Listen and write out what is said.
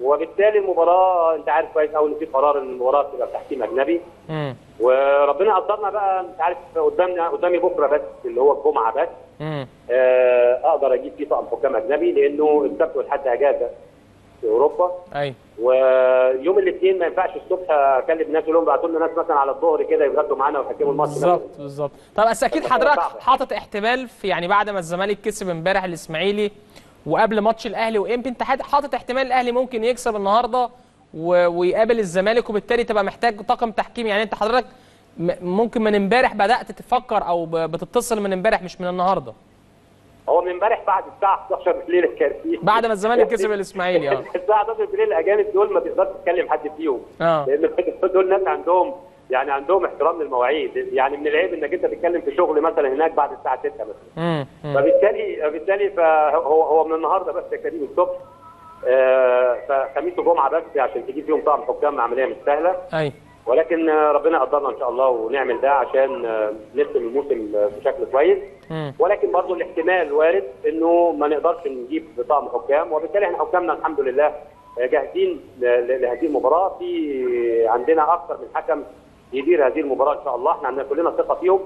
وبالتالي المباراه انت عارف كويس قوي ان في قرار ان المباراه تبقى بتحكيم اجنبي. امم وربنا قدرنا بقى، انت عارف قدامي بكره بس اللي هو الجمعه بس امم اقدر اجيب فيه طقم حكام اجنبي، لانه السبت والحد اجازه في اوروبا. ايوه ويوم الاثنين ما ينفعش الصبح اكلم الناس لهم بعتوا لنا ناس مثلا على الظهر كده يتغدوا معانا ويحكموا الماتش مثلا. بالظبط. طب بس اكيد المسألة حضرتك صعبة. حاطط احتمال في، يعني بعد ما الزمالك كسب امبارح الاسماعيلي وقبل ماتش الاهلي وامتى، انت حاطط احتمال الاهلي ممكن يكسب النهارده ويقابل الزمالك، وبالتالي تبقى محتاج طاقم تحكيم. يعني انت حضرتك ممكن من امبارح بدات تفكر او بتتصل من امبارح مش من النهارده؟ هو من امبارح بعد الساعه 11 بالليل الكارثيه بعد ما الزمالك كسب الاسماعيلي الساعه 11 بالليل الاجانب دول ما تقدرش تتكلم حد فيهم. اه لان دول ناس عندهم احترام للمواعيد. يعني من العيب انك انت تتكلم في شغل مثلا هناك بعد الساعه 6 مثلا. فبالتالي فهو من النهارده بس يا كريم الصبح. فخميس وجمعه بس عشان تجيب فيهم طقم حكام، عمليه مش سهله. ايوه ولكن ربنا قدرنا ان شاء الله ونعمل ده عشان نختم الموسم بشكل كويس. ولكن برضه الاحتمال وارد انه ما نقدرش نجيب طقم حكام، وبالتالي احنا حكامنا الحمد لله جاهزين لهذه المباراه. في عندنا اكثر من حكم يدير هذه المباراه ان شاء الله، احنا عندنا كلنا ثقه فيهم.